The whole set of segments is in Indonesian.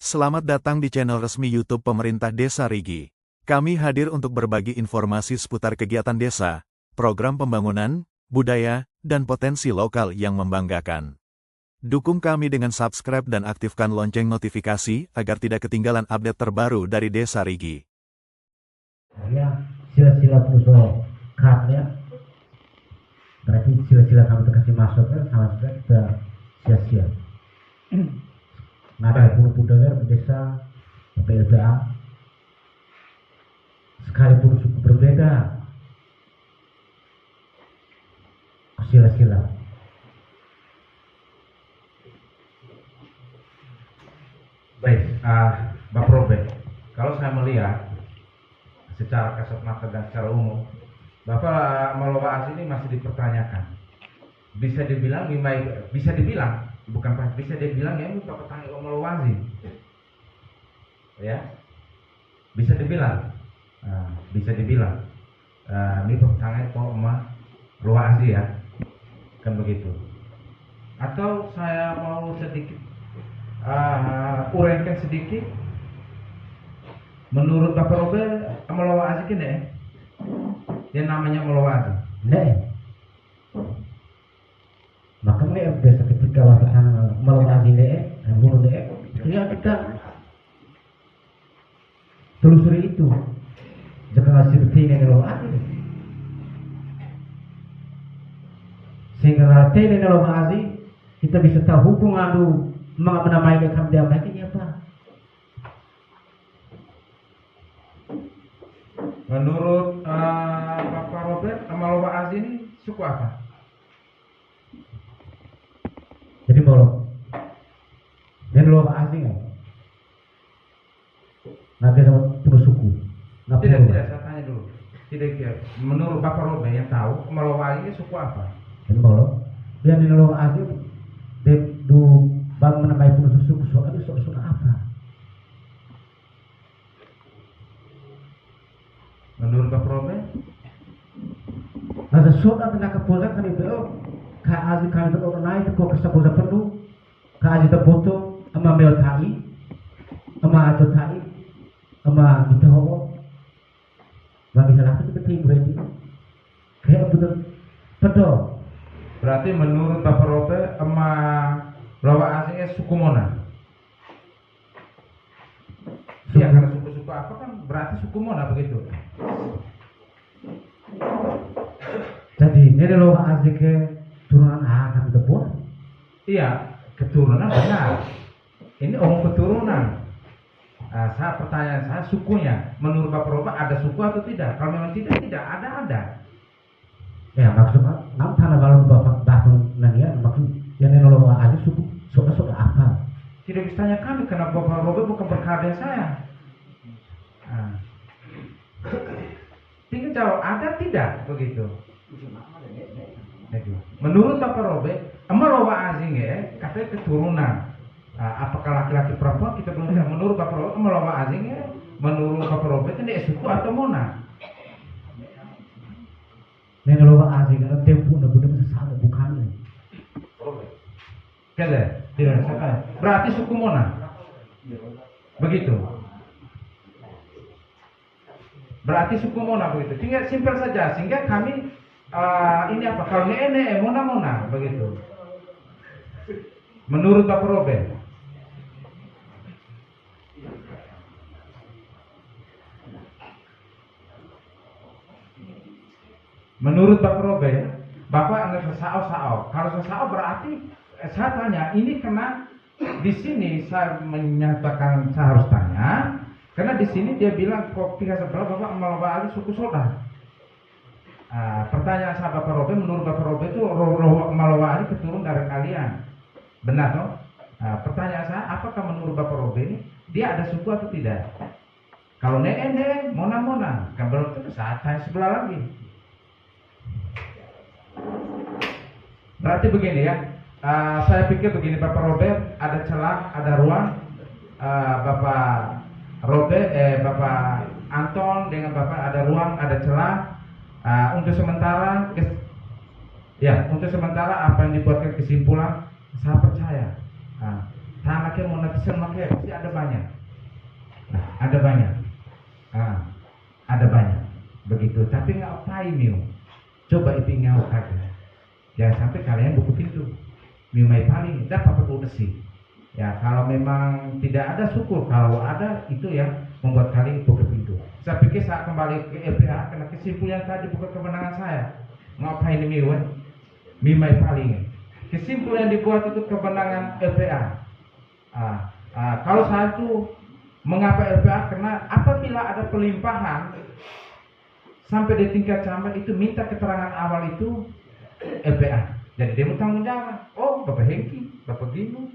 Selamat datang di channel resmi YouTube Pemerintah Desa Rigi. Kami hadir untuk berbagi informasi seputar kegiatan desa, program pembangunan, budaya, dan potensi lokal yang membanggakan. Dukung kami dengan subscribe dan aktifkan lonceng notifikasi agar tidak ketinggalan update terbaru dari Desa Rigi. Ya, sila-sila puso karya. Berarti sila-sila kami kasih masuknya sama sekali kita sia-sia. Nada pun budaya desa PLBA sekalipun suku berbeda sila-sila. Baik, Bapak Robert, kalau saya melihat secara kasat mata dan secara umum, Bapak Malowaas ini masih dipertanyakan. Bisa dibilang bisa dibilang ya ini Bapak Tangi Malowaas ini. Ya, bisa dibilang, ini Bapak Tangi Malowaas ya, kan begitu. Atau saya mau sedikit uraikan sedikit. Menurut Bapak Robert, Malowaas ini yang namanya Malowaas. Maka desa ketika waktu Malowaas ini, bunuh deh, ya kita telusuri itu. Jangan seperti ini Malowaas ini. Sehingga nanti ini Malowaas kita bisa tahu hubungan menamai dia mereka ini apa? Menurut Bapak Robert, Malowaas ini suku apa? Jadi Molo, dan Malowaas ini, nanti sama terus suku. Tidak, saya tanya dulu. Tidak, menurut Bapak Robert yang tahu, Malowaas ini suku apa? Dan Molo, yang di Malowaas ini, bang menamai pun suku suku apa? Menurut Bapak Robert? Nasa soda na kapolda kan itu kaazi kan itu orang naik kok kapolda perlu kaazi terfoto ama mel tai ama ato tai ama kita hobo bagi salah itu penting berarti kayak betul betul. Berarti menurut Bapak Robert Malowaas ini suku Mona. Ya, karena suku-suku apa kan berarti suku Mona begitu. Jadi ini Malowaas ke turunan akan tepur. Iya, keturunan benar. Ini orang keturunan. Saya pertanyaan saya sukunya. Menurut Bapak Robert ada suku atau tidak? Kalau memang tidak ada. Ya maksudnya nam tanah balon bapak nanya maksud yang Malowaas suku suku apa? Tidak bisa tanya kami karena Bapak Robert bukan berkarya saya. Tinggal jawab ada tidak begitu. Menurut Bapak Robert, Malowaas ini katanya keturunan. Apakah laki-laki perempuan kita belum tahu. Menurut Bapak Robert, Malowaas ini menurut Bapak Robert ini suku atau Mona? Malowaas ini kan tempu nak guna sesama bukan. Tidak. Berarti suku Mona. Begitu. Berarti suku Mona begitu. Tinggal simpel saja sehingga kami ini apa? Kalau ini Mona begitu. Menurut Bapak Robert. Menurut Bapak Robert, Bapak nggak sesao. Kalau sesao berarti saya tanya, ini karena di sini saya menyatakan saya harus tanya, karena di sini dia bilang kok pihak sebelah Bapak Malowaas suku Soda. Pertanyaan saya Bapak Robert, menurut Bapak Robert itu Malowaas keturun dari kalian, benar toh? Pertanyaan saya, apakah menurut Bapak Robert ini dia ada suku atau tidak? Kalau Mona, kan belum tentu saat saya sebelah lagi. Berarti begini ya. Saya pikir begini Bapak Robert, ada celah, ada ruang. Bapak Robert, Bapak Anton dengan Bapak ada ruang, ada celah. Untuk sementara apa yang dibuatkan kesimpulan, saya percaya tanah ke mau netizen make pasti ada banyak. Nah, ada banyak. Ada banyak begitu. Tapi ngapain Miu? Coba itu ngau kagak. Jangan sampai kalian buku pintu. Miu mai paling dapat produksi. Ya kalau memang tidak ada syukur, kalau ada itu yang membuat kalian buka pintu. Saya pikir saat kembali ke LPA karena kesimpulan tadi bukan kemenangan saya. Ngapain Miu? Miu mai paling. Kesimpulan dibuat itu kemenangan LPA. Kalau saya itu mengapa LPA? Karena apabila ada pelimpahan sampai di tingkat camat itu minta keterangan awal itu LPA. Jadi dia mau tanggung jawab. Oh, Bapak Hengki, Bapak Gino,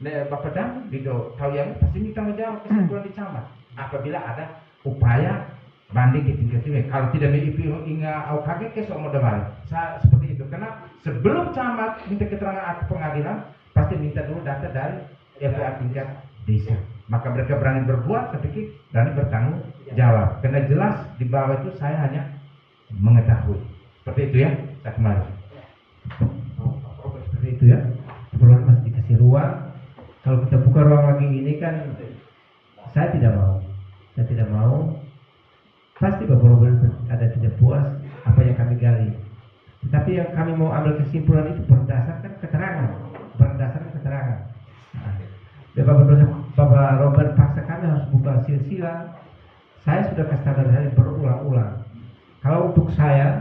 Bapak Dam, gitu. Tahu yang pasti minta tanggung jawab kesimpulan di camat. Apabila ada upaya banding di tingkat camat. Kalau tidak IPO ingat AUKG kesok mau balik. Seperti itu. Karena sebelum camat minta keterangan atau pengadilan, pasti minta dulu data dari LPA tingkat desa. Maka mereka berani berbuat, saya pikir berani bertanggung jawab. Karena jelas di bawah itu saya hanya mengetahui. Seperti itu ya, saya kembali. Seperti itu ya. Perlu masih dikasih ruang. Kalau kita buka ruang lagi ini kan, saya tidak mau. Saya tidak mau. Pasti Bapak Robert ada tidak puas apa yang kami gali. Tapi yang kami mau ambil kesimpulan itu berdasarkan keterangan. Bapak Robert paksa kami harus buka silsilah. Saya sudah kasih tanda saya berulang-ulang. Kalau untuk saya,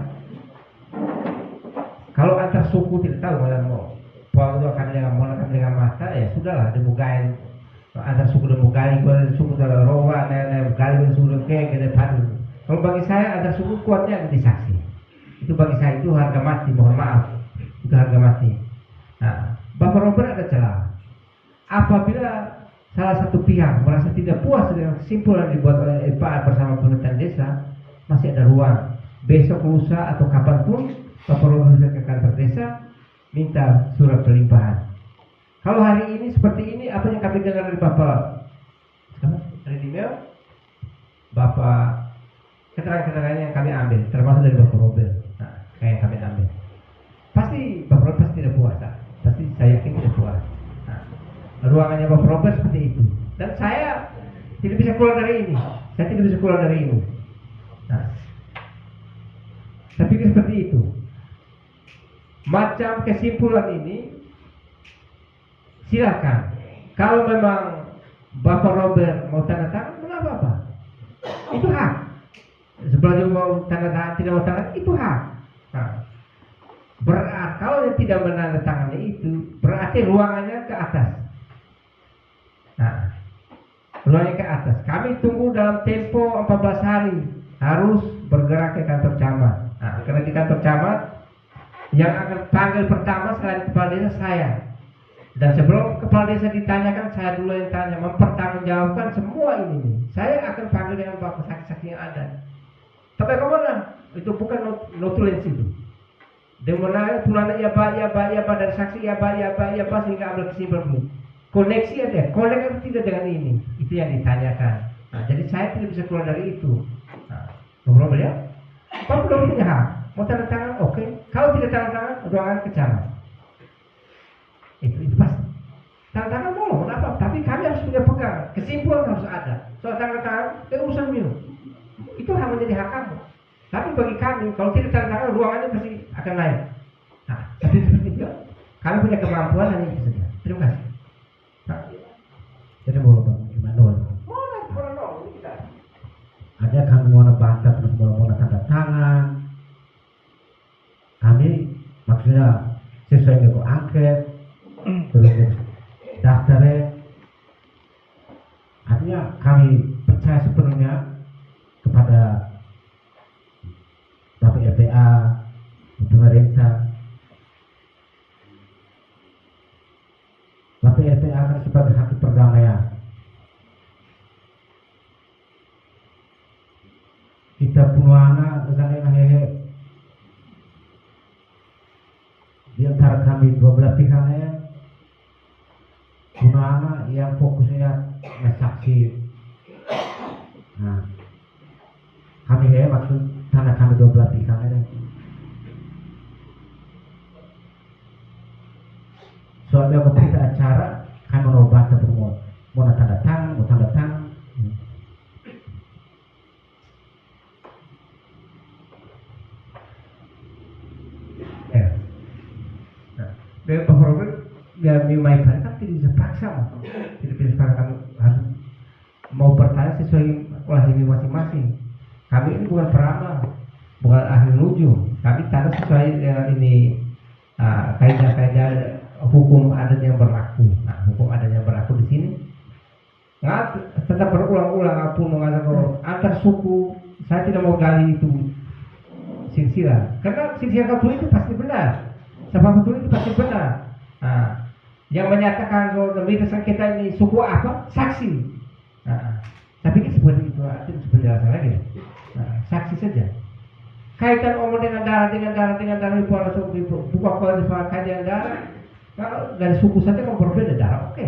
kalau antar suku tidak tahu mana mau, kalau akan dengan mata ya sudahlah, demugain antar suku demugain, kalau suku Rawa, demugain suku kayak padu. Kalau bagi saya antar suku kuatnya ada di saksi. Itu bagi saya itu harga mati, mohon maaf, itu harga mati. Nah, Bapak Robert ada celah. Apabila salah satu pihak merasa tidak puas dengan kesimpulan yang dibuat oleh LPA bersama pemerintahan desa, masih ada ruang. Besok lusa atau kapanpun Bapak Robert bisa ke kantor desa minta surat pelimpahan. Kalau hari ini seperti ini, apa yang kami dengar dari Bapak dari email, Bapak keterangan-keterangan yang kami ambil, termasuk dari Bapak Robert, yang kami ambil, pasti Bapak Robert pasti tidak puas, pasti saya yakin tidak puas. Ruangannya Bapak Robert seperti itu, dan saya tidak bisa keluar dari ini. Saya tidak bisa keluar dari ini. Saya pikir seperti itu. Macam kesimpulan ini, silakan. Kalau memang Bapak Robert mau tanda tangan, tidak apa-apa. Itu hak. Sebelum dia mau tanda tangan, tidak mau tanda tangan, itu hak. Berarti kalau dia tidak menandatangani itu, berarti ruangannya ke atas. Ruangnya ke atas. Kami tunggu dalam tempo 14 hari harus bergerak ke kantor camat. Karena di kantor camat yang akan panggil pertama selain kepala desa saya. Dan sebelum kepala desa ditanyakan, saya dulu yang tanya, mempertanggungjawabkan semua ini. Saya akan panggil dengan bapak saksi-saksi yang ada. Tapi kemana? Itu bukan notulensi itu. Dia menanya tulannya ya pak dari saksi ya pak sehingga ambil kesimpulan. Koneksi ada, konek tidak dengan ini. Itu yang ditanyakan. Jadi saya tidak bisa keluar dari itu. Ngobrol ya? Bapak belum punya hak. Mau tanda tangan, oke. Kalau tidak tanda tangan, ruangan ke camat. Itu pasti. Tanda tangan mau, apa? Tapi kami harus punya pegang. Kesimpulan harus ada. Soal tanda tangan, urusan minum. Itu hak menjadi hak kamu. Tapi bagi kami, kalau tidak tanda tangan, ruangannya pasti akan naik. Tapi seperti itu, kami punya kemampuan hanya itu saja. Terima kasih. Jadi mau gimana? Ada kami mau bantah terus mau tanda tangan. Kami maksudnya sesuai dengan angket, terus daftarnya. Artinya kami percaya sepenuhnya kepada Bapak LPA, pemerintah. Bapak LPA akan sebagai hakim perdamaian. Kita punya anak dengan hehe. Di antara kami 12 pihaknya, punya anak yang fokusnya saksi. Kami hehe maksud tanah kami 12 pihaknya. Soalnya ketika acara kami menobati ketika memang kan tidak bisa paksa, tidak bisa paksa, kami harus mau bertanya sesuai olah ini masing-masing. Kami ini bukan peramal, bukan ahli nuju, kami tanya sesuai ini kaidah-kaidah hukum adat yang berlaku. Nah, hukum adat yang berlaku di sini tetap berulang-ulang pun mengatakan antar suku. Saya tidak mau gali itu silsilah, karena silsilah betul itu pasti benar, sebab betul itu pasti benar. Nah, yang menyatakan kalau demi kita ini suku apa, saksi. Nah, tapi ini seperti itu penjelasan lagi. Nah, saksi saja. Kaitan omong dengan darah buka kualifikasi kajian darah. Kalau dari suku saja kalau berbeda darah, oke.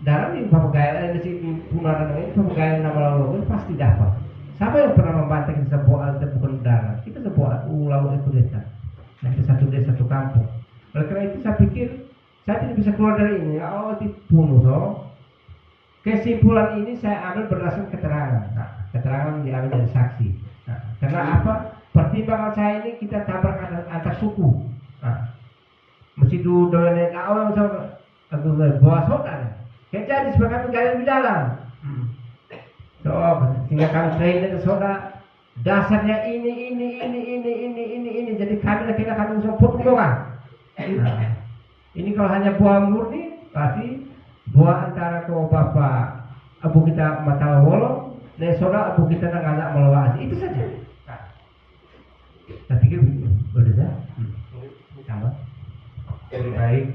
Darah ini papagaya di sini punaran ini papagaya nama lalu ini pasti dapat. Siapa yang pernah membantah kita sebuah alat bukan darah? Kita sebuah ulau itu desa. Nah, itu satu desa satu kampung. Oleh karena itu saya pikir saya tidak bisa keluar dari ini. Oh, dibunuh toh. Kesimpulan ini saya ambil berdasarkan keterangan. Nah, keterangan diambil dari saksi. Nah, karena apa? Pertimbangan saya ini kita tabrak antar suku. Nah, mesti dulu dengan awal sama bawa saudara. Kayak jadi supaya kami gaya lebih dalam. So, sehingga kami train ke saudara. Dasarnya ini. Jadi kami kira kami bisa potong. Nah, ini kalau hanya buah murni, pasti buah antara kau bapak abu kita mata wolong, dan saudara abu kita ngajak melawasi. Itu saja. Nah, saya pikir berbeda. Sama. Lebih baik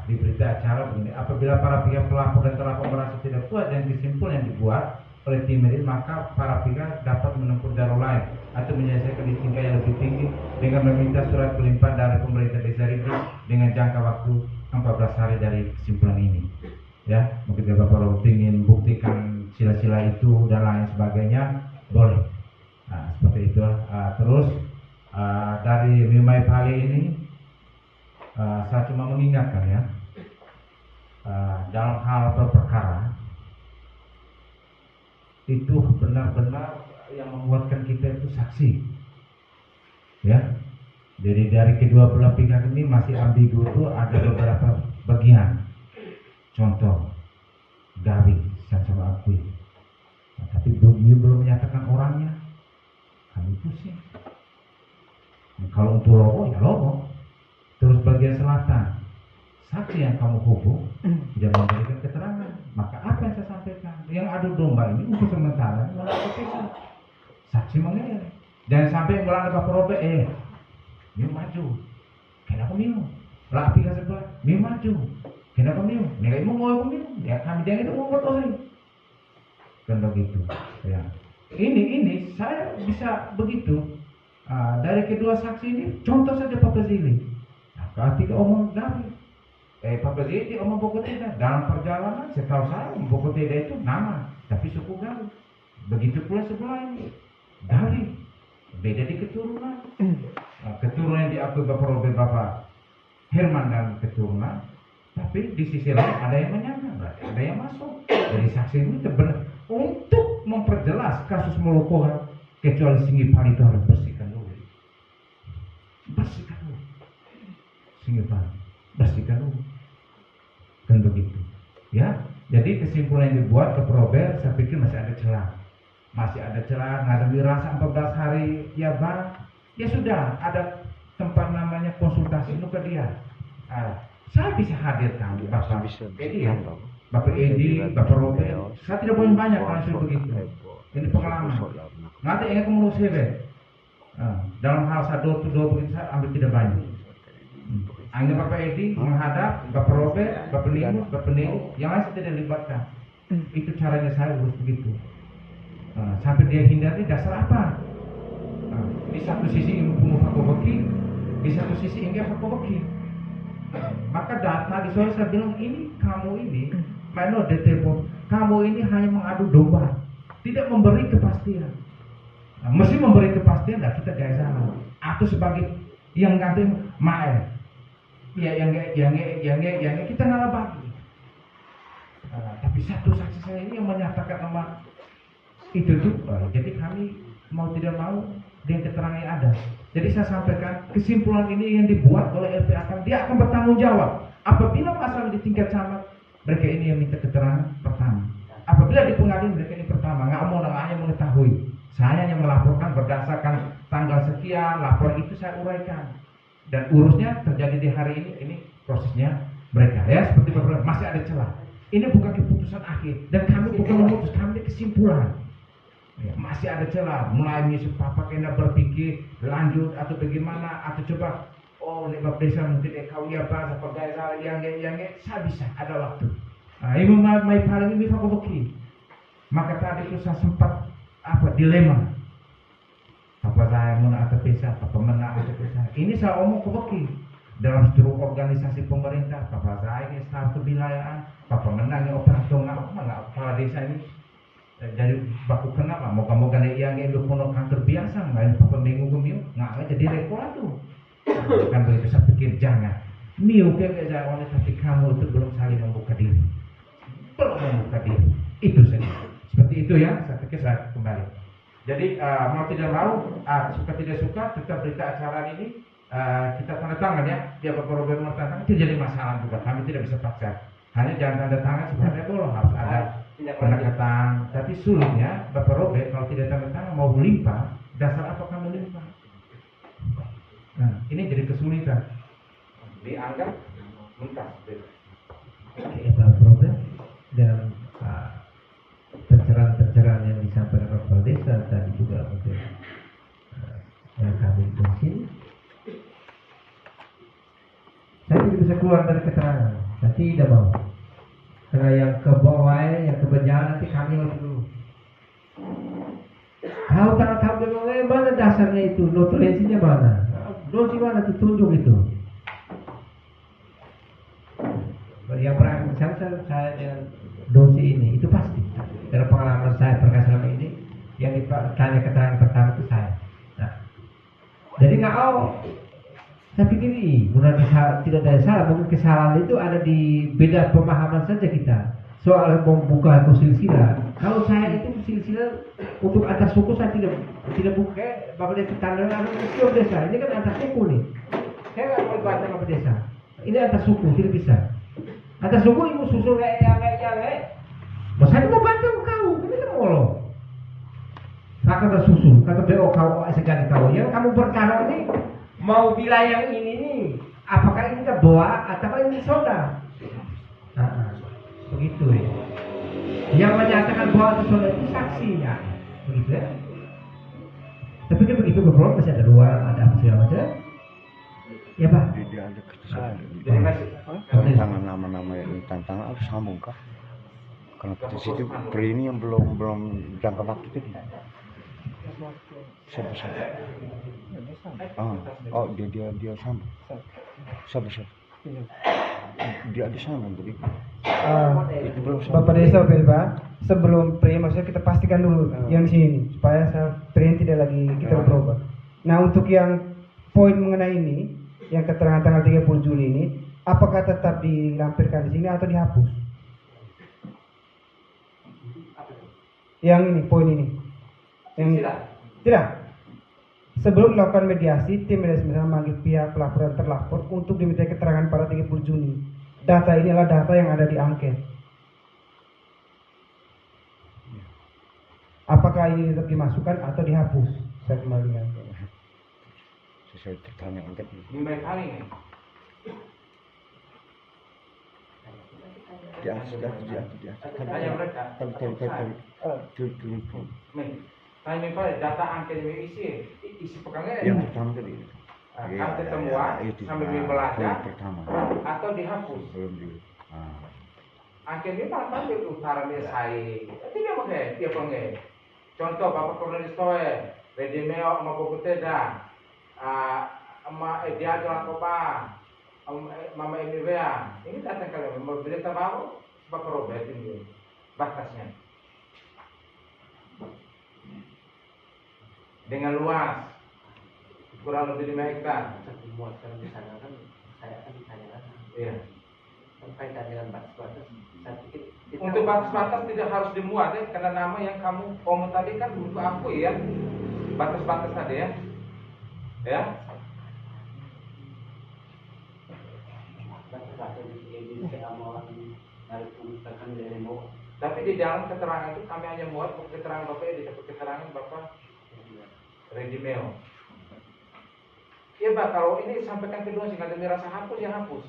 di berita acara begini, apabila para pihak pelapor dan terlapor merasa tidak puas dengan kesimpulan yang dibuat oleh tim medis, maka para pihak dapat menempuh jalur lain atau menyelesaikan di tingkat yang lebih tinggi dengan meminta surat pelimpahan dari pemerintah desa Rigi dengan jangka waktu 14 hari dari kesimpulan ini. Ya, mungkin Bapak Rob ingin buktikan sila-sila itu dan lain sebagainya, boleh. Nah, seperti itu. Terus dari Mimai Pali ini, saya cuma mengingatkan ya, dalam hal berperkara itu benar-benar yang menguatkan kita itu saksi, ya. Jadi dari kedua belah pihak ini masih ambigu itu ada beberapa bagian. Contoh, garing, saya coba akui. Nah, tapi belum menyatakan orangnya, kami pusing. Nah, kalau untuk logo ya logo. Terus bagian selatan, saksi yang kamu hubung tidak memberikan keterangan. Maka apa yang saya sampaikan? Yang adu domba ini untuk sementara melanggar keputusan. Saksi mengelak. Dan sampai melanggar Bapak Robe, ini maju. Kenapa minum? Lah pihak sebelah, ini maju. Kenapa minum? Nilai mau minum. Ya kami jangan itu mau berdoa. Kan begitu. Ya. Ini saya bisa begitu. Dari kedua saksi ini, contoh saja Pak Zili. Ketika omong dari Pak Zili omong Bokoteda dalam perjalanan, setahu saya Bokoteda itu nama, tapi suku Galuh. Begitu pula sebelah ini dari beda di keturunan. Keturunan yang diakui Bapak Robe, Bapak Herman dan keturunan, tapi di sisi lain ada yang menyangka, ada yang masuk. Jadi saksi ini benar untuk memperjelas kasus melukohan, kecuali Singgi Pali itu harus bersihkan dulu. Bersihkan dulu. Singgi Pali, bersihkan dulu. Kan begitu. Ya, jadi kesimpulan yang dibuat ke Prober, saya pikir masih ada celah. Masih ada celah, ngadepi rasa 14 hari, ya Bang. Ya sudah, ada tempat namanya konsultasi itu ke dia. Saya bisa hadirkan Bapak Edi, ya. Bapak Edi, Bapak Robert. Saya tidak punya banyak langsung begitu. Ini pengalaman. Nanti ingin mengurus saya. Dalam hal satu dua begitu saya ambil tidak banyak. Hanya Bapak Edi menghadap Bapak Robert, Bapak Nino, Bapak Nino, yang lain saya tidak libatkan. Itu caranya saya urus begitu. Sampai dia hindari dasar apa? Di satu sisi ingin membunuh Pak Bobeki, di satu sisi ingin Pak Bobeki. Maka data di saya bilang ini kamu ini, Mano Detepo, kamu ini hanya mengadu domba, tidak memberi kepastian. Mesti memberi kepastian, dah kita gaya sana. Atau sebagai yang ganti Mae, ya yang kita ngalah bagi. Tapi satu saksi saya ini yang menyatakan nama itu. Jadi kami mau tidak mau dengan keterangan yang ada. Jadi saya sampaikan kesimpulan ini yang dibuat oleh LPA, dia akan bertanggung jawab. Apabila masalah di tingkat camat, mereka ini yang minta keterangan pertama. Apabila di pengadilan, mereka ini pertama, nggak mau namanya mengetahui. Saya yang melaporkan berdasarkan tanggal sekian, laporan itu saya uraikan. Dan urusnya terjadi di hari ini prosesnya mereka. Ya, seperti beberapa, masih ada celah. Ini bukan keputusan akhir, dan kami bukan memutus, kami kesimpulan. Ya, masih ada celah, mulai misal papa kena berpikir lanjut atau bagaimana, atau coba lewat desa mungkin kau ya bahasa pegawai yang saya bisa ada waktu. Nah, ini mai paling ini fakoki. Maka tadi itu saya sempat dilema. Apa saya mau atau desa, apa menang atau desa. Ini saya omong ke dalam struktur organisasi pemerintah, apa saya ini staf kewilayahan, apa menangnya operasional, mana kepala desa ini. Dari baku kenapa moga-moga yang itu kono kantor biasa nggak apa minggu nggak jadi rekor tuh kan begitu saya pikir jangan kayak saya oleh tapi kamu itu belum saling membuka diri itu saja seperti itu ya saya pikir saya kembali jadi mau tidak mau suka tidak suka tetap berita acara ini kita tanda tangan ya dia beberapa tanda tangan itu jadi masalah juga kami tidak bisa paksa hanya jangan tanda tangan sebenarnya boleh harus ada penekatan, tapi sulitnya Bapak Robert kalau tidak tanda tangan mau melimpah, dasar apa kamu melimpah? Nah, ini jadi kesulitan. Dianggap mentah. Bapak Robert dan terceran-terceran yang disampaikan Kepala Desa tadi juga untuk yang kami di sini, saya tidak bisa keluar dari keterangan, saya tidak mau. Karena yang ke bawah, yang ke berjalan nanti kami harus dulu. Kalau tak tahu dari mana dasarnya itu, notulensinya mana? Dosi mana ditunjuk itu? Yang pernah saya dengan dosi ini, itu pasti. Dalam pengalaman saya perkara selama ini, yang ditanya keterangan pertama itu saya. Nah, jadi nggak saya pikir ini tidak ada salah, mungkin kesalahan itu ada di beda pemahaman saja kita soal membuka silsilah. Kalau saya itu silsilah untuk antar suku saya tidak buka Bapak Desa tanda atau desa. Ini kan antar suku nih. Saya nggak mau baca Bapak Desa. Ini antar suku tidak bisa. Antar suku ibu susul kayak. Mas saya mau bantu kau, ini kan ngolo. Kata susul, kata BO kau segala kau. Yang kamu bertaruh ini mau wilayah ini nih, apakah ini kita bawa atau ini soda? Nah, begitu ya. Yang menyatakan bahwa itu soda itu saksinya, begitu ya. Tapi kan begitu beberapa masih ada ruang, ada apa segala macam. Ya Pak. Dia ada keterangan. Tantangan nama-nama yang tantangan harus sambung kah? Karena di situ ini yang belum jangka waktu itu. Siapa? Dia sama. Siapa? Dia ada sama jadi. Itu belum sama. Bapak Desa Pak, sebelum pre maksudnya kita pastikan dulu yang sini supaya pre tidak lagi kita berubah. Nah untuk yang poin mengenai ini, yang keterangan tanggal 30 Juli ini, apakah tetap dilampirkan di sini atau dihapus? Yang ini poin ini. Yang tidak. Sebelum melakukan mediasi, tim mediasi memanggil pihak pelapor dan terlapor untuk diminta keterangan pada 30 Juni. Data ini adalah data yang ada di angket. Apakah ini tetap dimasukkan atau dihapus? Saya kembalikan. Saya tertanya angket. Lima kali nih. Tanya mereka. Tanya mereka data angket yang isi pekangnya Yang pertama tadi. angket semua sambil belajar atau dihapus. Belum di. Angket ini mana di utara Mesai. Tidak pakai, dia pakai. Contoh Bapak Cornelis Toe, Redimeo sama Bukuteda, dia jualan kopa. Mama Emilia, ini datang kalian berita baru, Bapak Robert ini batasnya dengan luas kurang lebih 5 hektar. Dimuatkan di sana kan saya akan ditanyakan. Iya. Berkaitan dengan batas-batas, saya pikir untuk batas-batas tidak harus dimuat ya, karena nama yang kamu omong tadi kan untuk aku ya. batas-batas tadi ya. Ya. Tapi di dalam keterangan itu kami hanya muat keterangan Bapak Edi, tapi keterangan Bapak Redimeo. Ya Pak, kalau ini sampaikan kedua sehingga demi rasa hapus ya hapus.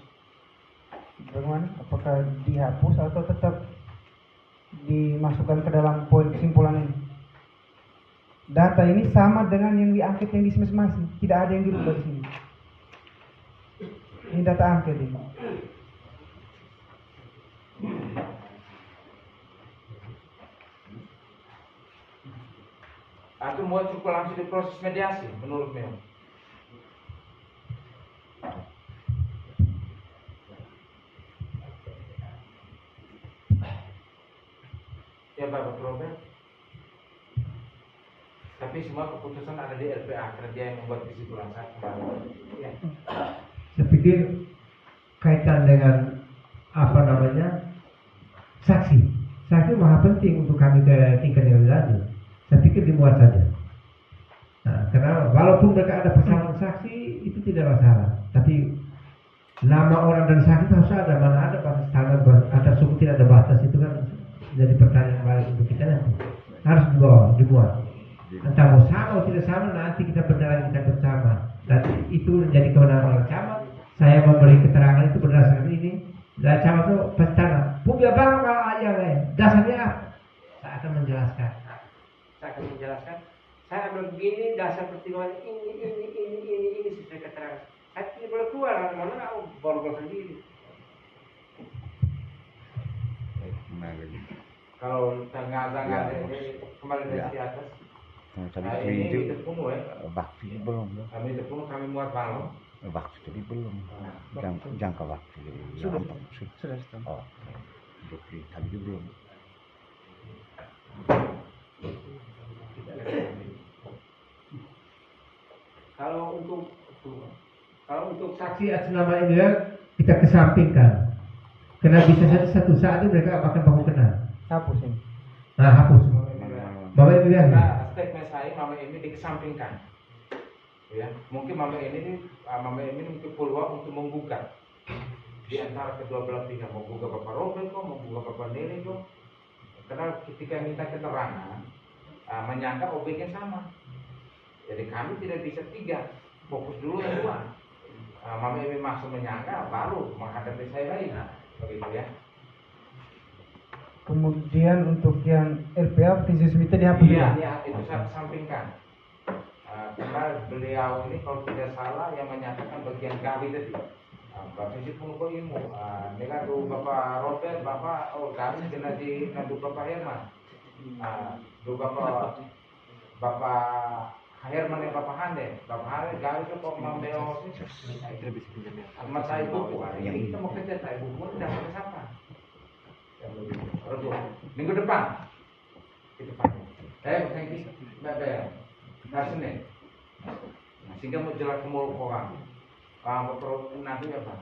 Bagaimana? Apakah dihapus atau tetap dimasukkan ke dalam poin kesimpulan ini? Data ini sama dengan yang diangket yang di masing-masing, tidak ada yang dirubah di sini. Ini data angket ini. Itu mau cukup langsung di proses mediasi menurut Meo. Ya Bapak Robert. Tapi semua keputusan ada di LPA karena dia yang membuat kesimpulan saya kemarin. Ya. Saya pikir kaitan dengan apa namanya saksi. Saksi maha penting untuk kami ke tingkat yang lebih lanjut. Saya pikir dimuat saja. Nah, karena walaupun mereka ada persamaan saksi itu tidak masalah. Tapi nama orang dan saksi harus ada. Mana ada batas standar, ada suku tidak ada batas itu kan jadi pertanyaan balik untuk kita nanti. Harus dibuat. Entah mau sama atau tidak sama nanti kita berdalilkan bersama. Dan itu menjadi kewenangan orang camat. Saya memberi keterangan itu berdasarkan ini. Dan camat itu pasti tanya, "Punya barang kalau aja dasarnya apa?" Saya akan menjelaskan. Saya ambil begini dasar pertimbangan ini sesuai keterangan. Saya tidak boleh keluar, mana mau borgol sendiri. Kalau tengah-tengah kembali dari atas. Tadi Ini itu itu penuh ya. waktu belum. Kami itu penuh kami muat malam. Waktu tadi belum. Jangka waktu. Sudah. Oh, tadi belum. Kalau untuk saksi atas nama ini kita kesampingkan. Karena bisa saja satu saat ini mereka akan baku kenal. Hapus ini. Nah, hapus. Bapak Ibu lihat. Nah, statement saya Mama ini dikesampingkan. Ya, mungkin Mama ini mungkin peluang untuk menggugat di antara kedua belah pihak, mau gugat Bapak Robert kok, mau gugat Bapak Neri kok. Karena ketika minta keterangan, menyangka objeknya sama. Jadi kami tidak bisa tiga, fokus dulu yang dua. Mama ini masuk menyangka, baru menghadapi saya lagi, begitu ya. Kemudian untuk yang LPA Vincent Smith dihapus. Iya, itu saya sampingkan. Karena beliau ini kalau tidak salah yang menyatakan bagian gawi tadi. Bapak sih pun kok ilmu. Dengan Bapak Robert, Bapak gawi kena di ngadu Bapak Herman. Bapak Herman yang Bapak Hande. Bapak Hande gawi itu kok membeo. Sama saya buku. Ini kita mau kerja saya buku tidak pakai siapa. Minggu depan itu Pak. Thank you. Hari Senin. Sehingga mau jelas semua orang. Bapak nanti ya Pak.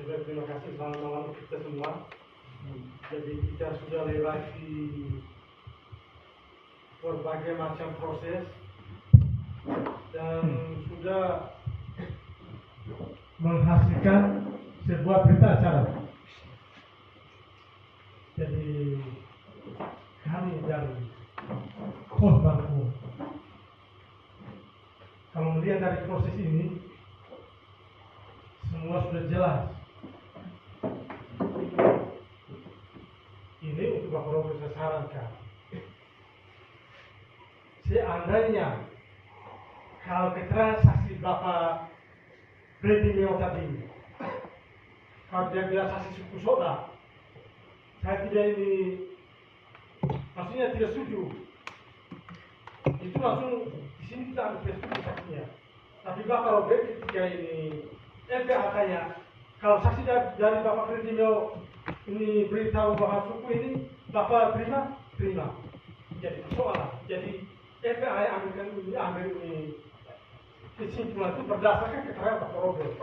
Terima kasih, selamat malam kita semua. Jadi kita sudah lewati berbagai macam proses dan sudah menghasilkan sebuah berita acara. Jadi kami dari pos Bangku, kalau melihat dari proses ini, semua sudah jelas. Ini untuk Bapak Robert saya sarankan. Seandainya kalau keterangan saksi Bapak Brady Neo tadi, kalau dia bilang saksi suku soda, saya tidak ini, maksudnya tidak setuju. Itu langsung di sini kita harus setuju saksinya. Tapi Bapak Robert ketika ini LPA tanya, kalau saksi dari Bapak Brady Neo ini beritahu bahwa suku ini Bapak terima. Jadi persoalan. Jadi LPA ambil ini kesimpulan itu berdasarkan keterangan Bapak Robert.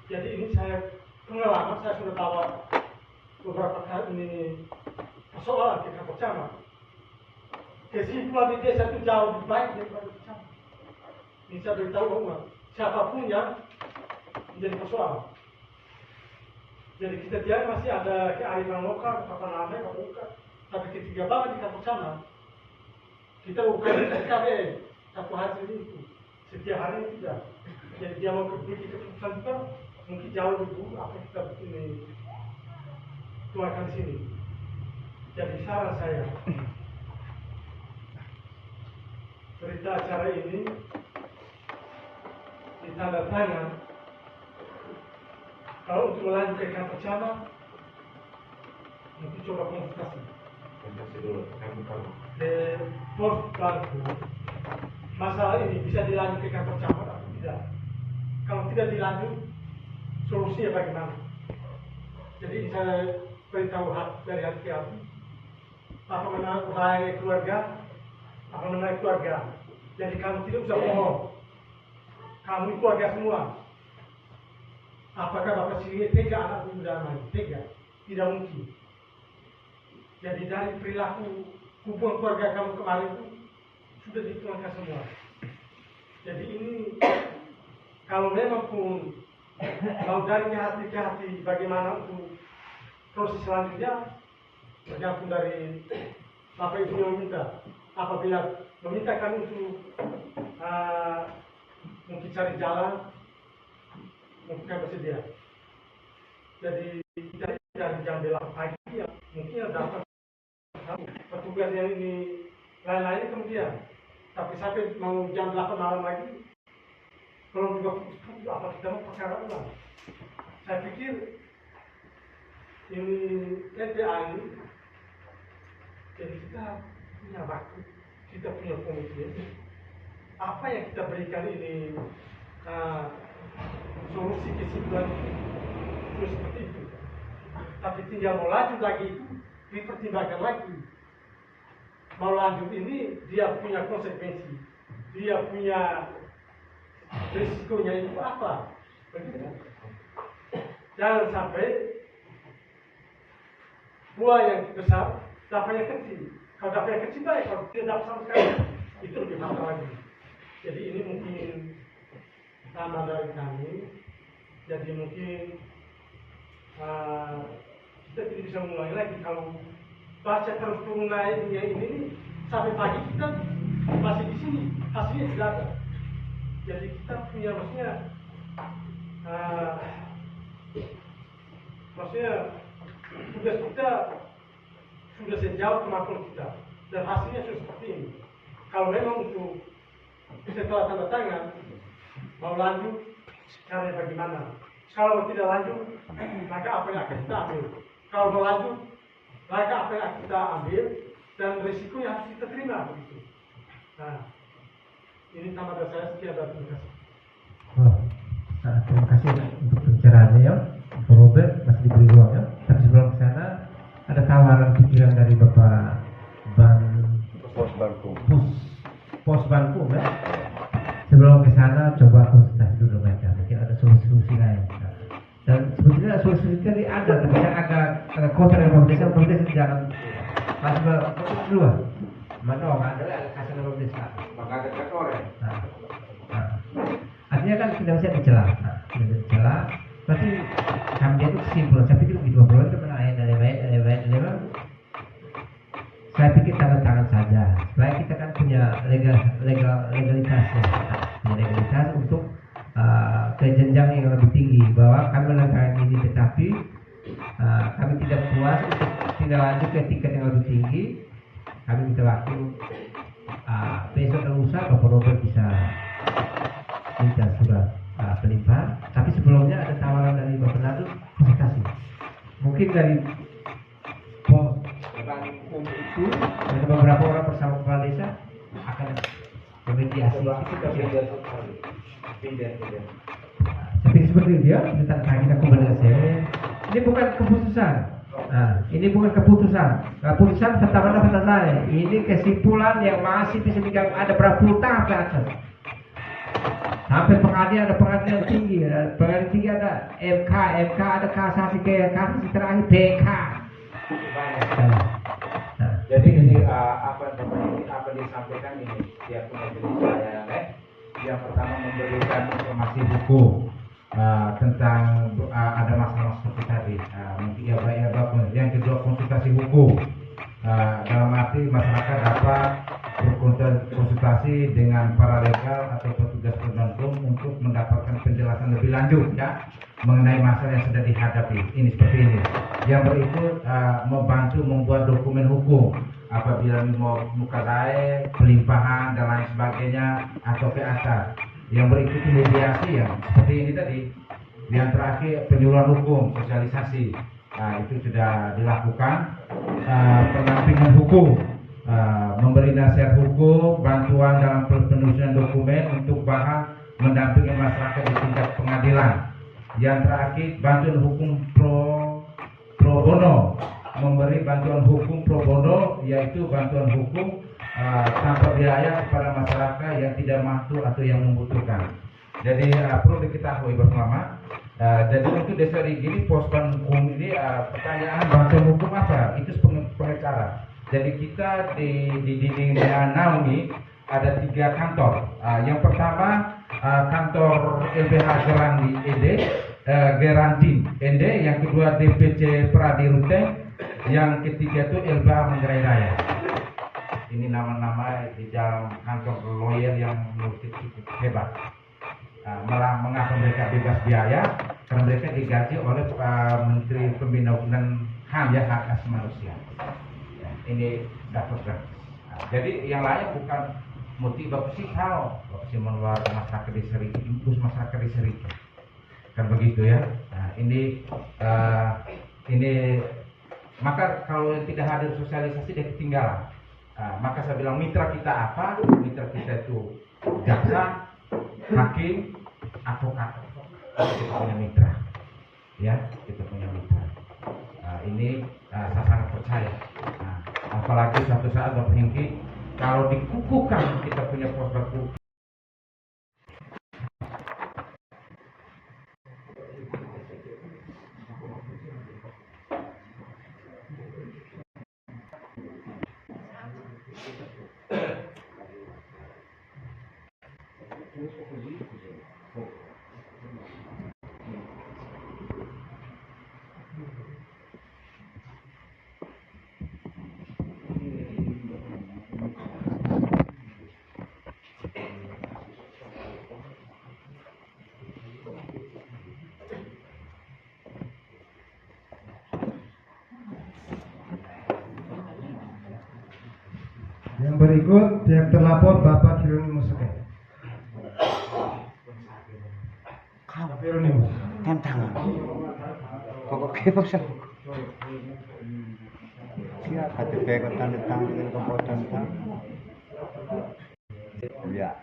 Jadi ini saya pengalaman, saya sudah bawa beberapa kali ini persoalan di kantor camat. Kesimpulan di desa itu jauh lebih baik daripada di camat. Ini saya beritahu umat, siapapun yang menjadi persoalan. Jadi kita dia masih ada kearifan lokal, apa namanya, apa bukan. Tapi ketika banget di kantor camat, kita bukan KBM, satu hari itu, setiap hari tidak. Jadi dia mau bikin keputusan juga, mungkin jauh lebih dulu apa kita ini tuangkan di sini. Jadi saran saya, berita acara ini ditanda tangan. Kalau untuk melanjutkan kantor camat, mungkin coba konsultasi. Pos Banku, masalah ini bisa dilanjut ke kantor camat atau tidak? Kalau tidak dilanjut, solusinya bagaimana? Jadi saya beritahu dari hati ke hati, apa mengenai keluarga, apa mengenai keluarga. Jadi kamu tidak usah bohong, kamu itu keluarga semua. Apakah Bapak sendiri tega anak muda main? Tega? Tidak mungkin. Jadi dari perilaku hubungan keluarga kamu kemarin itu sudah dituangkan semua. Jadi ini kalau memang pun mau dari ke hati bagaimana untuk proses selanjutnya tergantung dari Bapak Ibu yang meminta. Apabila meminta kami untuk mungkin cari jalan, mungkin kami bersedia. Jadi dari jam 8 pagi ya mungkin dapat petugas yang ini lain-lain kemudian. Tapi sampai mau jam 8 malam lagi belum juga apa kita mau perkara ulang. Saya pikir ini LPA ini jadi kita punya waktu, kita punya komitmen. Apa yang kita berikan ini solusi kesimpulan itu seperti itu. Tapi tinggal mau lanjut lagi itu dipertimbangkan lagi. Mau lanjut ini dia punya konsekuensi, dia punya risikonya itu apa? Begitu. Jangan sampai buah yang besar dapat yang kecil. Kalau dapat yang kecil baik, kalau tidak dapat sama sekali itu lebih mahal lagi. Jadi ini mungkin nama dari kami. Jadi mungkin kita tidak bisa mulai lagi kalau baca terus turun naiknya ini sampai pagi kita masih di sini, hasilnya tidak ada. Jadi kita punya maksudnya tugas kita sudah sejauh kemampuan kita dan hasilnya sudah seperti ini. Kalau memang untuk setelah tanda tangan mau lanjut, caranya bagaimana? Kalau tidak lanjut, maka apa yang akan kita ambil? Kalau mau lanjut, maka apa yang akan kita ambil dan risiko yang harus kita terima begitu. Nah, ini tambahan saya. Sekian dan terima kasih. Terima kasih untuk pencerahannya ya, Pak Robert, masih diberi ruang ya. Tapi sebelum ke sana ada tawaran pikiran dari Bapak Pos Banku ya. Sebelum ke sana coba konsultasi dulu mereka, mungkin ada solusi lain. Dan sebetulnya solusi tadi ada, tapi saya agak kontra dengan Bapak Desa jangan masih dulu. Mana orang ada kasih Bapak Desa. Maka ada kantor ya. Artinya kan tidak bisa dicela. Tidak dicela. Berarti kami itu kesimpulan. Saya pikir begitu Bapak itu mengenai dari baik. Saya pikir tanda tangan saja. Supaya kita kan punya legalitas ya. Punya legalitas untuk ke jenjang yang lebih tinggi bahwa kami menangani ini, tetapi kami tidak puas untuk tidak lanjut ke tingkat yang lebih tinggi. Kami minta waktu besok dan lusa Bapak Robert bisa minta surat pelimpahan. Tapi sebelumnya ada tawaran dari Bapak Nadu konsultasi. Mungkin dari pos itu ada beberapa orang bersama kepala desa akan bermediasi. Tapi seperti itu ya, tentang kita kembali ke sini. Ini bukan keputusan. Ini bukan keputusan. Keputusan pertama selesai. Ini kesimpulan yang masih bisa digang ada berapa puluh tahap ke atas. Sampai pengadilan ada pengadilan tinggi, ada MK ada kasasi terakhir PK. Jadi ini apa disampaikan ini dia punya jenis layanan. Yang pertama memberikan informasi hukum tentang ada masalah seperti tadi, mungkin ya bapak. Yang kedua konsultasi hukum, dalam arti masyarakat dapat berkonsultasi dengan para legal atau petugas penegak hukum untuk mendapatkan penjelasan lebih lanjut ya mengenai masalah yang sedang dihadapi. Ini seperti ini. Yang berikut membantu membuat dokumen hukum apabila mau mukadae, pelimpahan dan lain sebagainya atau ke atas. Yang berikut mediasi ya seperti ini tadi. Yang terakhir penyuluhan hukum, sosialisasi. Nah, itu sudah dilakukan. Pendampingan hukum, memberi nasihat hukum, bantuan dalam penulisan dokumen untuk bahan mendampingi masyarakat di tingkat pengadilan. Yang terakhir bantuan hukum pro bono, memberi bantuan hukum pro bono, yaitu bantuan hukum tanpa biaya kepada masyarakat yang tidak mampu atau yang membutuhkan. Jadi perlu diketahui bersama. Jadi untuk Desa Rigi ini pospan hukum ini pertanyaan bantuan hukum apa? Itu pengacara. Jadi kita di Naumi ada 3 kantor. Yang pertama kantor LBH Gerandi ED, Gerantin ND. Yang kedua DPC Pradi Ruteng. Yang ketiga itu LBH Manggarai Raya. Ini nama-nama di dalam kantor lawyer yang cukup hebat. Mengapa mereka bebas biaya? Karena mereka digaji oleh Menteri Pembina Hukum dan HAM ya, hak asasi manusia. Ya, ini dapat gratis. Jadi yang lain bukan motif bapak sih tahu, bapak sih mengeluarkan masyarakat di Seriki, impuls masyarakat di Seriki. Kan begitu ya. Nah, ini maka kalau tidak hadir sosialisasi dia ketinggalan. Maka saya bilang mitra kita apa? Mitra kita itu jaksa, hakim, advokat. Kita punya mitra, ya kita punya mitra. Ini saya sangat percaya. Apalagi suatu saat Bapak Hengki, kalau dikukuhkan kita punya pos baku. Yang berikut yang terlapor Bapak Hieronymus Seke. Bapak Hieronymus. Tantangan. Pokok kepo sa. Siya KTP ko tanda tangan ko po tanda. Ya.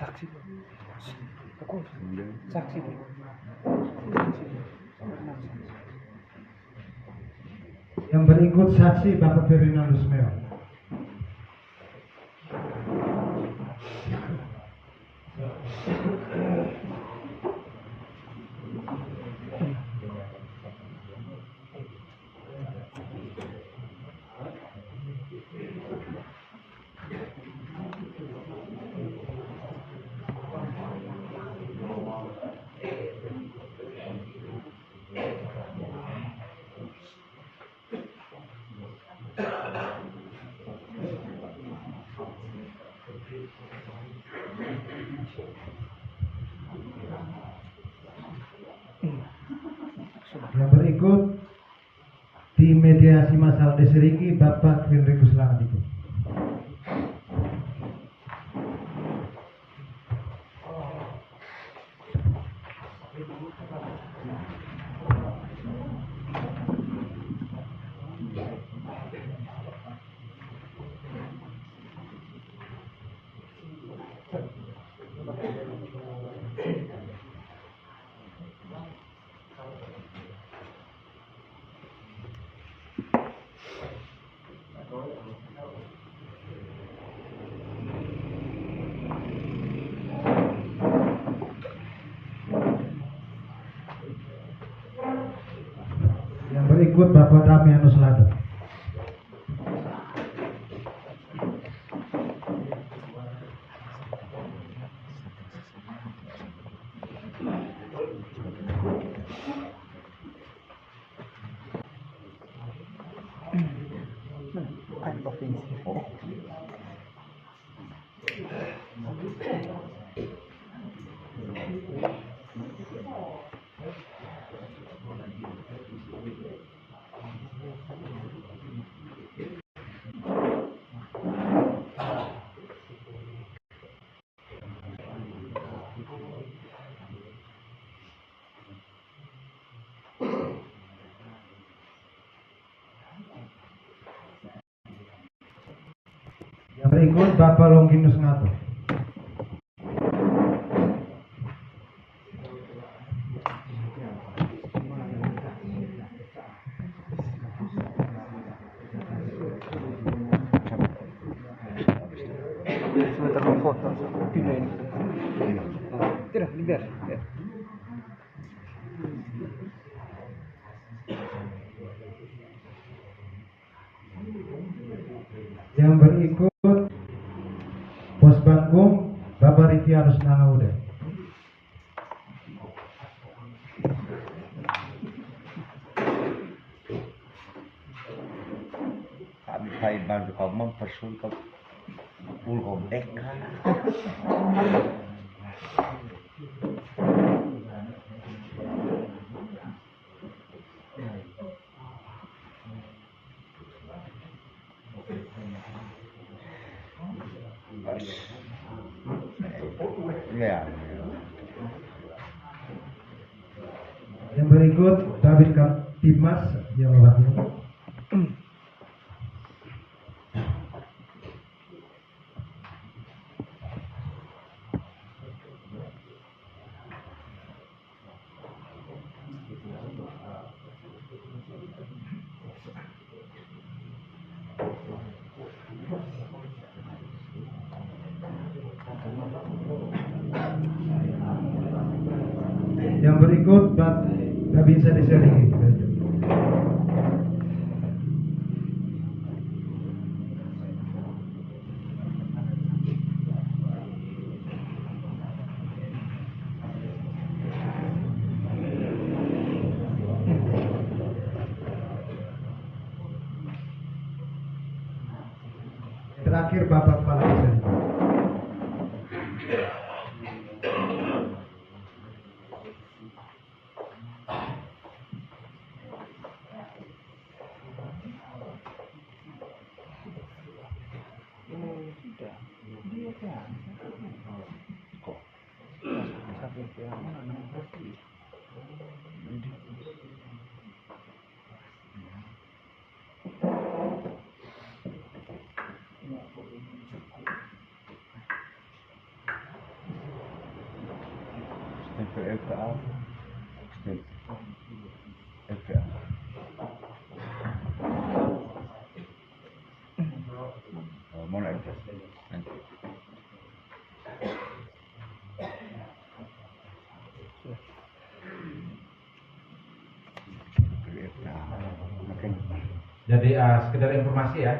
Saksi. Aku saksi. Yang berikut saksi Bapak Ferdinand Lusmeo. Yang berikut tim mediasi masalah Desa Rigi Bapak Henrikus Langadiko. berikut Bapak Damianus Lado. Yang berikut Bapak Longinus Ngato. Sebentar mau foto. Pindah ini. Tidak, biar. Yang berikut Pos Bangkung Bapak Rivianus Nangaude. Kami baik bantu kau mempersulit ulhom eka. Ya. Yang berikut David Kamtimas yang mewakili. Yang berikut Bapak bisa diselidiki. Terakhir Bapak Kepala Desa. FPA. FPA. Mau naik nanti. Jadi sekedar informasi ya.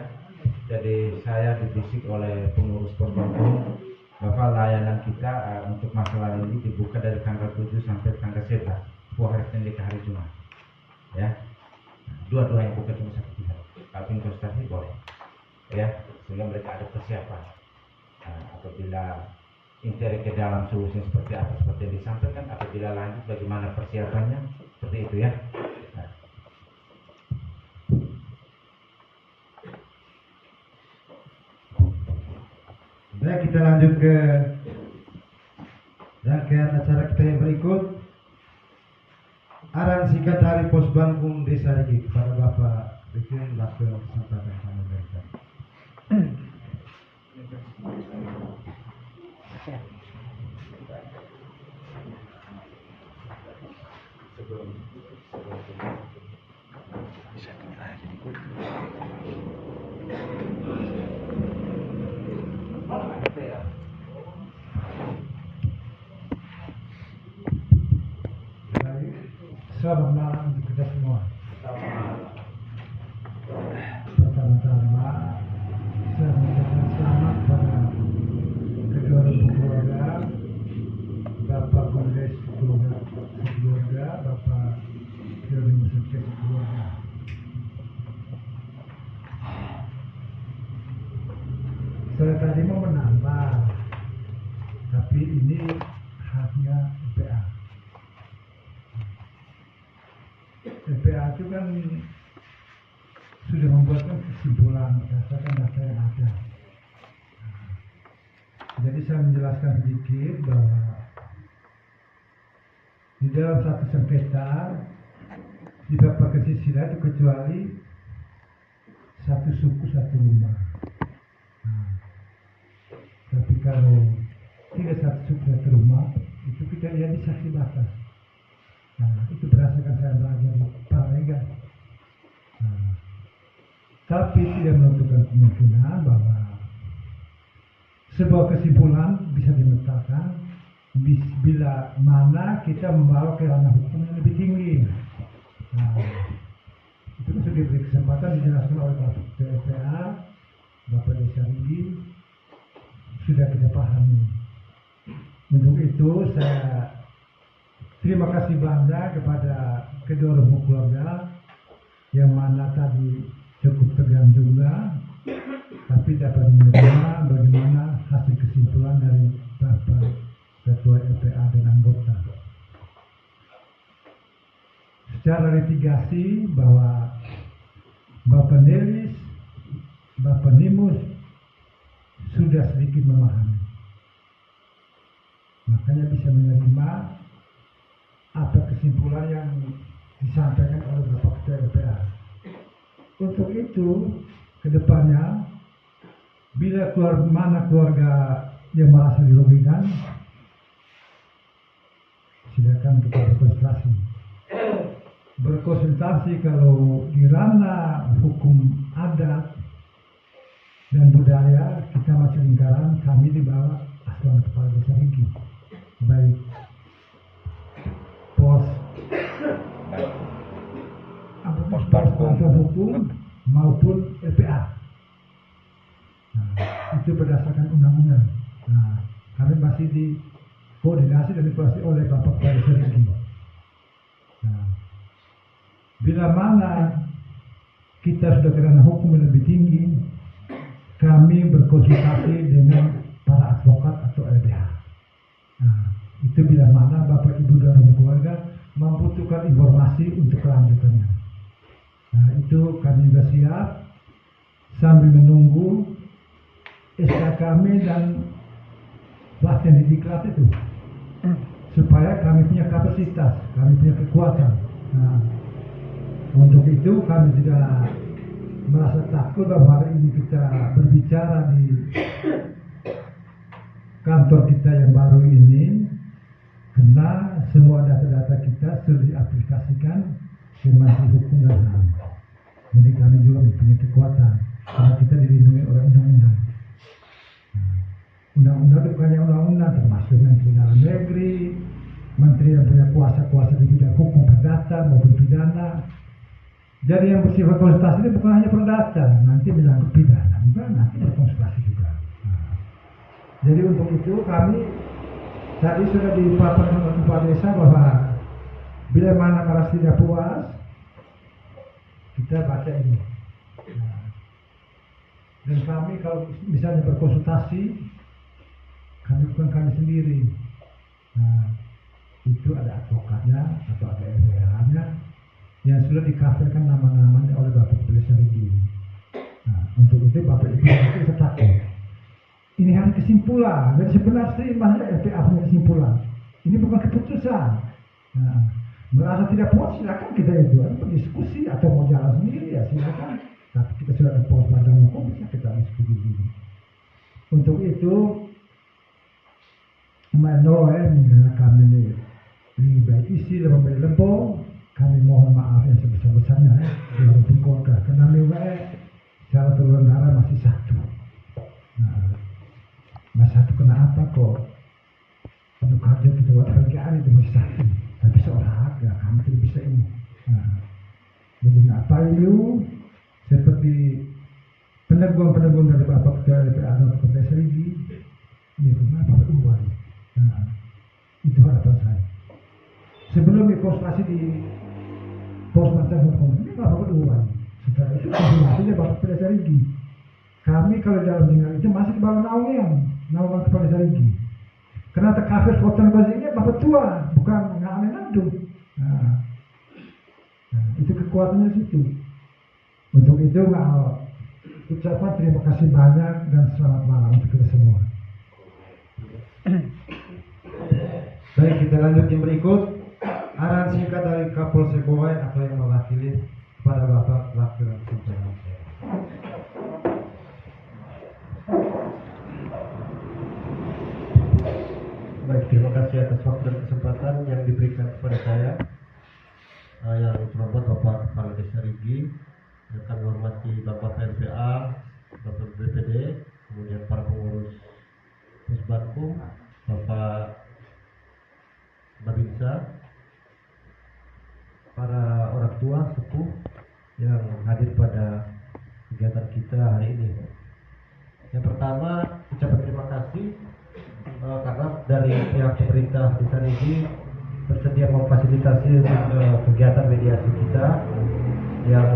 Jadi saya dibisik oleh pengurus Pos Bangkung bahwa layanan kita untuk masalah ini dibuka dari tanggal 7 sampai tanggal 11 hari Senin ke hari Jumat. Ya. Dua-dua yang buka cuma satu pihak. Tapi investasi boleh. Ya, sehingga mereka ada persiapan. Apabila interi ke dalam solusinya seperti apa, seperti yang disampaikan, apabila lanjut bagaimana persiapannya, seperti itu ya. Baik, kita lanjut ke rangkaian acara kita yang berikut. Arahan singkat dari Pos Bangkung Desa Rigi kepada Bapak Bikin Wakil Kesempatan kami berikan. Selamat malam untuk kita semua. Bapak Firly Sukses keluarga. Saya tadi mau menambah, tapi ini haknya EPA. EPA itu kan sudah membuatkan kesimpulan berdasarkan data yang ada. Jadi saya menjelaskan sedikit bahwa di dalam satu sengketa di beberapa kesisiran itu kecuali satu suku satu rumah. Tapi kalau tidak satu suku satu rumah itu kita lihat di saksi batas. Itu berdasarkan saya belajar di Paralega. Tapi tidak menentukan kemungkinan bahwa sebuah kesimpulan bisa diletakkan bila mana kita membawa ke ranah hukum yang lebih tinggi. Itu sudah diberi kesempatan dijelaskan oleh Bapak TPA, Bapak Desa Rigi, sudah kita pahami. Untuk itu saya terima kasih banyak kepada kedua rumah keluarga yang mana tadi cukup tegang juga, tapi dapat menerima bagaimana hasil kesimpulan dari Bapak Ketua EPA dan anggota. Secara litigasi bahwa Bapak Nelis, Bapak Nimus sudah sedikit memahami, makanya bisa menerima apa kesimpulan yang disampaikan oleh Bapak Ketua EPA. Untuk itu, kedepannya, bila keluarga yang merasa dirugikan, silakan kita berkonsultasi kalau di ranah hukum adat dan budaya kita masih lingkaran, kami di bawah Asuhan Kepala Desa Rigi, baik pos bantuan hukum maupun LPA. Itu berdasarkan undang-undang. Kami masih dikoordinasi dan dikoordinasi oleh Bapak Kepala Desa Rigi. Bila mana kita sudah kerana hukum yang lebih tinggi, kami berkonsultasi dengan para advokat atau LBH. Itu bila mana Bapak Ibu dan keluarga membutuhkan informasi untuk kelanjutannya. Itu kami sudah siap sambil menunggu SK kami dan pelatihan diklat itu, supaya kami punya kapasitas, kami punya kekuatan. Untuk itu kami tidak merasa takut bahwa hari ini kita berbicara di kantor kita yang baru ini, karena semua data-data kita sudah diaplikasikan ke Menteri Hukum dan HAM. Jadi kami juga mempunyai kekuatan karena kita dilindungi oleh undang-undang. Undang-undang itu bukannya undang-undang, termasuk Menteri Dalam Negeri, Menteri yang punya kuasa-kuasa di bidang hukum perdata maupun pidana. Jadi yang bersifat konsultasi ini bukan hanya perdata, nanti menyangkut pidana, juga nanti berkonsultasi juga. Jadi untuk itu kami tadi sudah dipaparkan oleh Kepala Desa bahwa bila mana merasa tidak puas, kita baca ini. Dan kami kalau misalnya berkonsultasi, kami bukan kami sendiri. Itu ada advokatnya atau ada LBH-nya yang sudah dikafirkan nama-namanya oleh Bapak Kepala Desa Rigi. Untuk itu Bapak Ibu bisa takut. Ini harus kesimpulan. Jadi sebenarnya mana LPA punya kesimpulan. Ini bukan keputusan. Merasa tidak puas silakan kita itu berdiskusi atau mau jalan sendiri ya silakan. Tapi kita sudah ada pos badan hukum bisa kita diskusi dulu. Untuk itu mengenai kami ini baik isi dan memberi lempo. Kami mohon maaf yang sebesar-besarnya dari keluarga karena secara turun darah masih satu. Masih satu kenapa kok untuk kerja kita buat kerjaan itu masih satu, tapi seorang ya kami tidak bisa ini. Jadi apa itu seperti peneguhan dari Bapak Ketua LPA dan Bapak Desa Rigi ini kenapa berubah? Itu harapan saya. sebelum konsultasi di pos mantan hukum ini nggak apa duluan. Setelah itu konsultasinya Bapak Kepala Desa Rigi. Kami kalau dalam tinggal itu masih di bawah naungan Kepala Desa Rigi. Karena terkafir hotel basingnya Bapak tua, bukan ngamen adu. Nah, itu kekuatannya situ. Untuk itu ucapan terima kasih banyak dan selamat malam untuk kita semua. Baik, kita lanjut yang berikut. Arahan singkat dari Kapolsek Bowai atau yang mewakili kepada Bapak Wakil Gubernur. Baik, terima kasih atas waktu dan kesempatan yang diberikan kepada saya. Yang terhormat Bapak Kepala Desa Rigi, yang kami hormati Bapak PLPA, Bapak BPD, kemudian para pengurus Pusbatkum, Bapak Babinsa, para orang tua sepuh yang hadir pada kegiatan kita hari ini. Yang pertama, ucapan terima kasih karena dari pihak pemerintah Desa Rigi bersedia memfasilitasi kegiatan mediasi kita yang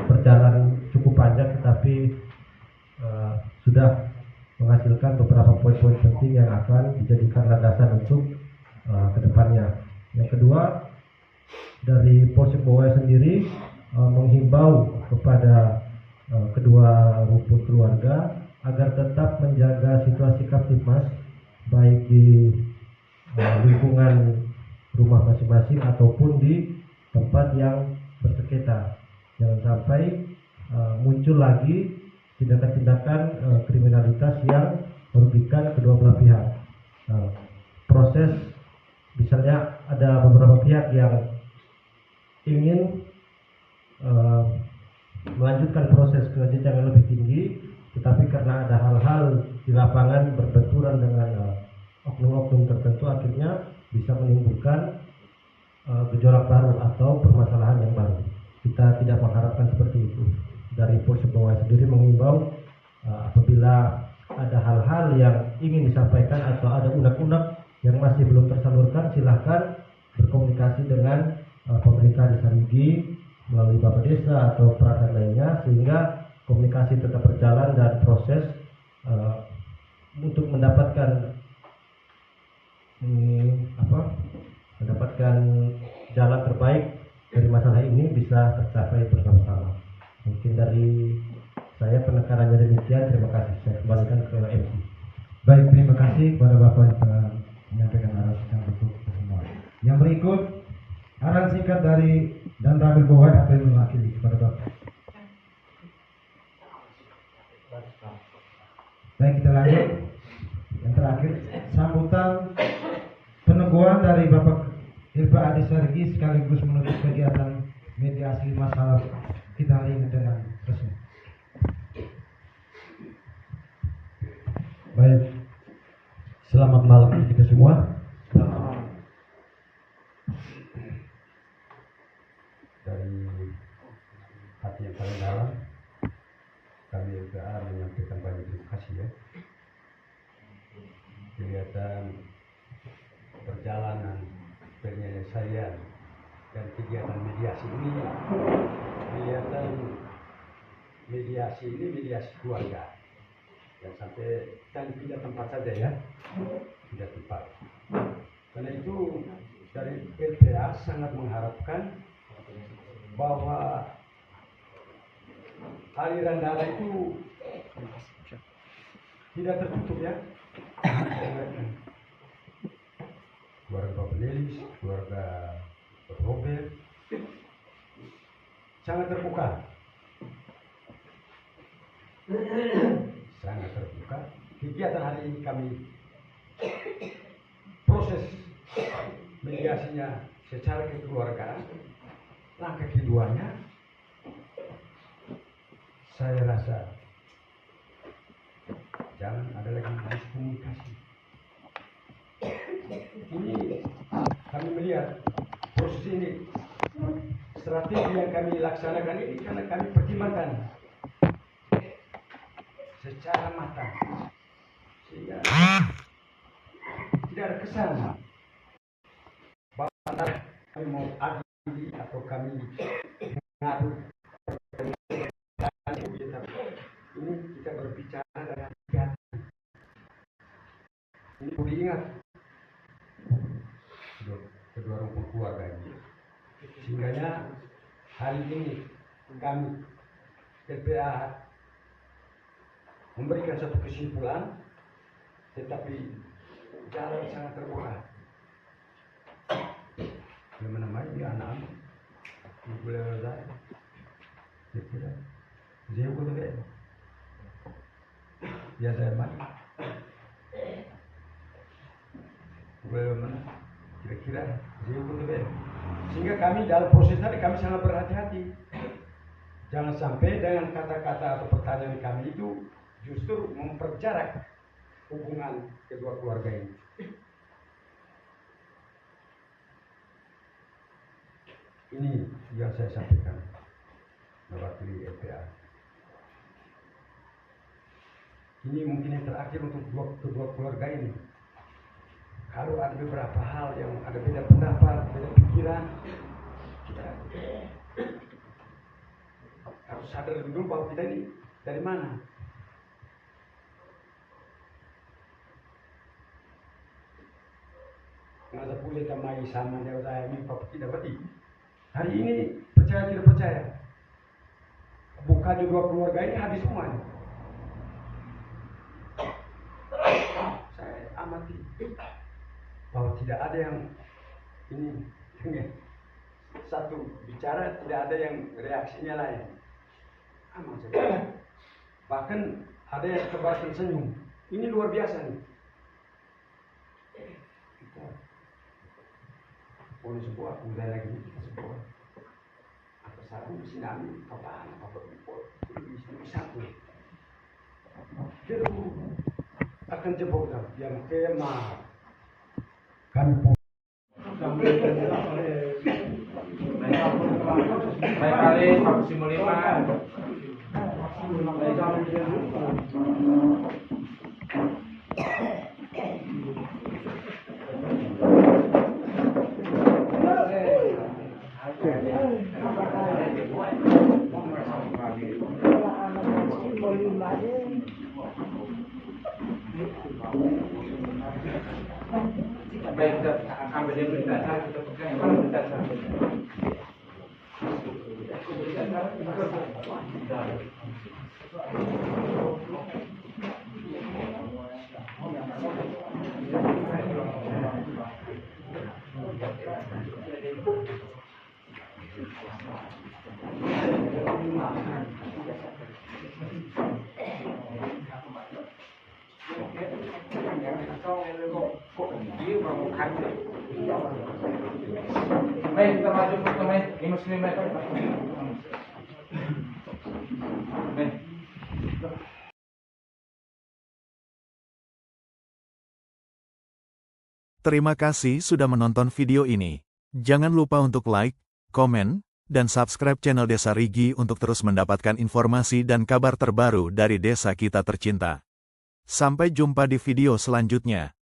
berjalan cukup panjang, tetapi sudah menghasilkan beberapa poin-poin penting yang akan dijadikan landasan untuk kedepannya. Yang kedua, dari Polsek Bowai sendiri menghimbau kepada kedua rumpun keluarga agar tetap menjaga situasi Kamtipmas baik di lingkungan rumah masing-masing ataupun di tempat yang bersengketa. Jangan sampai muncul lagi tindakan-tindakan kriminalitas yang merugikan kedua belah pihak. Proses misalnya ada beberapa pihak yang ingin melanjutkan proses ke jenjang yang lebih tinggi, tetapi karena ada hal-hal di lapangan berbenturan dengan oknum-oknum tertentu, akhirnya bisa menimbulkan gejolak baru atau permasalahan yang baru. Kita tidak mengharapkan seperti itu. Dari Polsek Bowai sendiri mengimbau apabila ada hal-hal yang ingin disampaikan atau ada unek-unek yang masih belum tersalurkan, silahkan berkomunikasi dengan pemerintah Desa Rigi melalui Bapak Desa atau perangkat lainnya, sehingga komunikasi tetap berjalan dan proses untuk mendapatkan jalan terbaik dari masalah ini bisa tercapai bersama-sama. Mungkin dari saya penekanannya demikian. Terima kasih. Saya kembalikan ke MC. Baik, terima kasih kepada Bapak yang telah menyampaikan arahan singkat untuk kita semua. Yang berikut arahan singkat dari dan Ramil Bowai atau yang mewakili kepada Bapak. Baik, kita lanjut. Yang terakhir, sambutan peneguhan dari Bapak Irpa Desa Rigi sekaligus menutup kegiatan mediasi masalah kita hari ini dengan resmi. Baik, selamat malam kita semua. Dari hati yang paling dalam, kami juga menyampaikan banyak terima kasih ya. Kegiatan perjalanan penyelesaian dan kegiatan mediasi ini, mediasi keluarga. Yang sampai dan tidak tempat saja ya, tidak tempat. Karena itu dari LPA sangat mengharapkan bahwa aliran darah itu tidak tertutup ya. Keluarga Bapak Lelis, keluarga Bapak Robert sangat terbuka. Sangat terbuka. Kegiatan hari ini kami proses mediasinya secara kekeluargaan. Langkah keduanya, saya rasa jangan ada lagi komunikasi. Ini kami melihat proses ini, strategi yang kami laksanakan ini karena kami pertimbangkan secara matang sehingga tidak ada kesan bahwa kami mau adili atau kami mengadu, ini kita berbicara dengan hati. Ini perlu diingat kedua rumpun keluarga ini. Sehingga hari ini kami LPA memberikan satu kesimpulan, tetapi jalan sangat terbuka. Bagaimana main dia anak-anak, boleh saya, kira-kira, saya boleh deh, dia saya main, boleh mana, kira-kira, saya boleh deh. Sehingga kami dalam proses tadi kami sangat berhati-hati. Jangan sampai dengan kata-kata atau pertanyaan kami itu justru memperjarak hubungan kedua keluarga ini. Ini yang saya sampaikan mewakili LPA. Ini mungkin yang terakhir untuk kedua keluarga ini. Kalau ada beberapa hal yang ada beda pendapat, beda pikiran, kita harus sadar dulu bahwa kita ini dari mana. Masa boleh tamai sama dia saya ini apa tidak berarti. Hari ini percaya tidak percaya, bukan dua keluarga ini habis semuanya. Saya amati bahwa tidak ada yang ini satu bicara tidak ada yang reaksinya lain. Aman saja. Bahkan ada yang tebarkan senyum. Ini luar biasa nih. Kita boleh sebuah budaya lagi kita sebuah apa saran di sini kapan apa di satu. Jadi akan jebol yang kemah kami pun baik kali maksimal 5. Baik, kita ambil yang berita kita pegang yang berita. Baik, kita maju ke teman ini muslim mereka. Terima kasih sudah menonton video ini. Jangan lupa untuk like, komen, dan subscribe channel Desa Rigi untuk terus mendapatkan informasi dan kabar terbaru dari desa kita tercinta. Sampai jumpa di video selanjutnya.